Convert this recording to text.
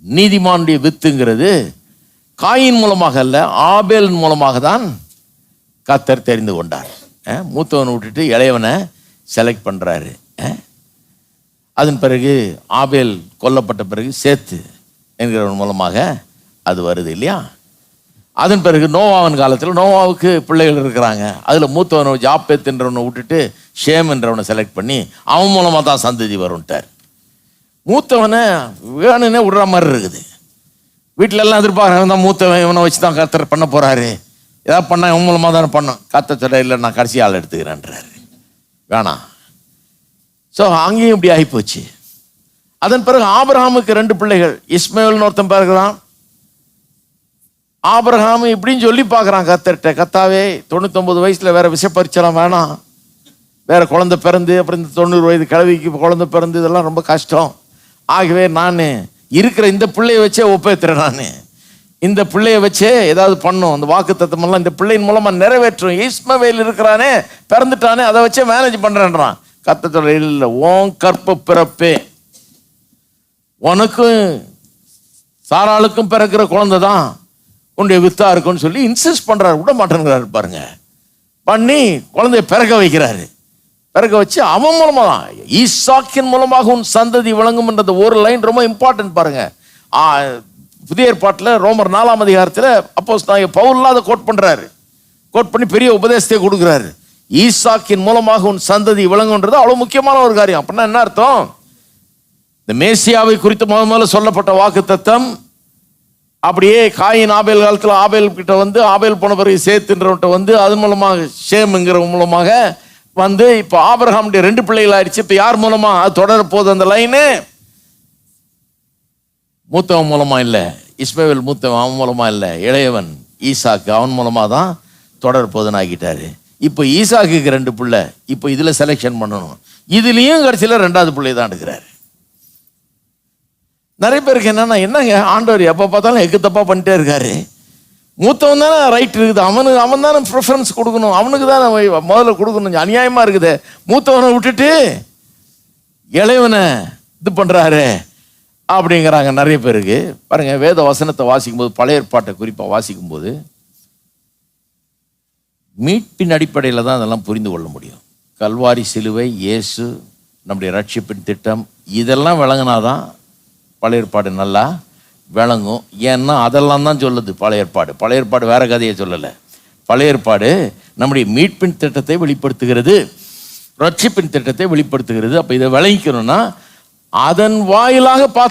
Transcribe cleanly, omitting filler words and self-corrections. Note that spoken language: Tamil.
நீதிமானுடைய வித்துங்கிறது காயின் மூலமாக அல்ல, ஆபேல் மூலமாக தான் கர்த்தர் தெரிந்து கொண்டார். மூத்தவனை விட்டுட்டு இளையவனை செலக்ட் பண்ணுறாரு. அதன் பிறகு ஆபேல் கொல்லப்பட்ட பிறகு சேத்து என்கிறவன் மூலமாக அது வருது இல்லையா. அதன் பிறகு நோவாவின் காலத்தில் நோவாவுக்கு பிள்ளைகள் இருக்கிறாங்க. அதில் மூத்தவனை ஜாப்பேத் என்றவனை விட்டுட்டு ஷேம் என்றவனை செலக்ட் பண்ணி அவன் மூலமாக தான் சந்ததி வரும்ட்டார். மூத்தவனை வேணுன்னே விடுற மாதிரி இருக்குது. வீட்டில எல்லாம் எதிர்பார்க்குறாங்க தான் மூத்தவன் இவனை வச்சு தான் கர்த்தர் பண்ண போகிறாரு, ஏதாவது பண்ணால் இவன் மூலமாக தானே பண்ணோம். கர்த்தர் சொல்ல இல்லை, நான் கடைசி ஆள் எடுத்துக்கிறேன்றாரு. வேணாம். ஸோ அங்கேயும் இப்படி ஆகிப்போச்சு. அதன் பிறகு ஆபிரகாமுக்கு 2 பிள்ளைகள், இஸ்மவேல்னு ஒருத்தன் பிறகுறான். ஆபிரகாம் இப்படின்னு சொல்லி பார்க்குறான் கர்த்தர்கிட்ட, கர்த்தாவே 99 வயசில் வேற விஷப்பரிச்சலம் வேணாம், வேற குழந்தை பிறந்து அப்புறம் இந்த 90 வயது கிழவிக்கு குழந்தை பிறந்து இதெல்லாம் ரொம்ப கஷ்டம். ஆகவே நான் இருக்கிற இந்த பிள்ளையை வச்சே ஒப்பேத்துறேன், நான் இந்த பிள்ளைய வச்சே ஏதாவது பண்ணும், அந்த வாக்கு தத்தமெல்லாம் இந்த பிள்ளையின் மூலமா நிறைவேற்றும். இஸ்மவேல் இருக்கிறானே, பிறந்துட்டானே, அதை வச்சே மேனேஜ் பண்றேன்றான். கர்த்தர் இல்லை, உன் கற்ப பிறப்பே உனக்கும் சாராளுக்கும் பிறக்கிற குழந்தை தான் உன்னுடைய வித்தா இருக்குன்னு சொல்லி இன்சிஸ்ட் பண்றாரு. விட மாட்டேங்கிறாரு பாருங்க. பண்ணி குழந்தைய பிறக்க வைக்கிறாரு. பிறக்க வச்சு அவன் மூலமா தான், ஈசாக்கின் மூலமாக உன் சந்ததி விளங்கும்ன்றது ஒரு லைன் ரொம்ப இம்பார்ட்டன்ட் பாருங்க. புதிய ஏற்பாட்டில் ரோமர் 4ஆம் அதிகாரத்தில் அப்போஸ்தலனாகிய பவுல் அதை கோட் பண்றாரு. கோட் பண்ணி பெரிய உபதேசத்தை கொடுக்குறாரு. ஈசாக்கின் மூலமாக உன் சந்ததி விளங்குன்றது அவ்வளவு முக்கியமான ஒரு காரியம். அப்படின்னா என்ன அர்த்தம்? இந்த மேசியாவை குறித்து முதல்ல சொல்லப்பட்ட வாக்கு தத்தம் அப்படியே காயின் ஆபேல் காலத்தில் ஆபேல் கிட்ட வந்து, ஆபேல் போன பிறகு சேத்துன்றவன்ட்ட வந்து, அது மூலமாக ஷேம்ங்கிற மூலமாக வந்து இப்போ ஆபிரகாமுடைய 2 பிள்ளைகள் ஆயிடுச்சு. இப்போ யார் மூலமா அது தொடர போகுது? அந்த லைனு மூத்தவன் மூலமா இல்லை, இஸ்மவேல் மூத்தவன் அவன் மூலமா இல்லை, இளையவன் ஈசாக்கு அவன் மூலமா தான் தொடர் போதுன்னு ஆக்கிட்டாரு. இப்போ ஈசாக்குக்கு 2 பிள்ளை, இப்போ இதுல செலெக்ஷன் பண்ணணும். இதுலயும் கடைசியில் 2வது பிள்ளை தான் எடுக்கிறாரு. நிறைய பேருக்கு என்னங்க ஆண்டவர் எப்போ பார்த்தாலும் எக்கு தப்பா பண்ணிட்டே இருக்காரு. மூத்தவன் தானே ரைட் இருக்குது, அவன் தானே ப்ரிஃபரன்ஸ் கொடுக்கணும், அவனுக்கு தானே முதல்ல கொடுக்கணும். அநியாயமா இருக்குது. மூத்தவனை விட்டுட்டு இளையவனை இது பண்றாரு அப்படிங்கிறாங்க நிறைய பேருக்கு. பாருங்க, வேத வசனத்தை வாசிக்கும்போது, பழைய ஏற்பாட்டை குறிப்பாக வாசிக்கும்போது மீட்பின் அடிப்படையில் தான் அதெல்லாம் புரிந்து கொள்ள முடியும். கல்வாரி சிலுவை, இயேசு, நம்முடைய ரட்சிப்பின் திட்டம், இதெல்லாம் விளங்கினாதான் பழைய ஏற்பாடு நல்லா விளங்கும். ஏன்னா அதெல்லாம் தான் சொல்லுது பழைய ஏற்பாடு. பழைய ஏற்பாடு வேற கதையை சொல்லலை. பழைய ஏற்பாடு நம்முடைய மீட்பின் திட்டத்தை வெளிப்படுத்துகிறது, ரட்சிப்பின் திட்டத்தை வெளிப்படுத்துகிறது. அப்போ இதை விளங்கிக்கணும்னா அதன் வாயிலாக பார்த்து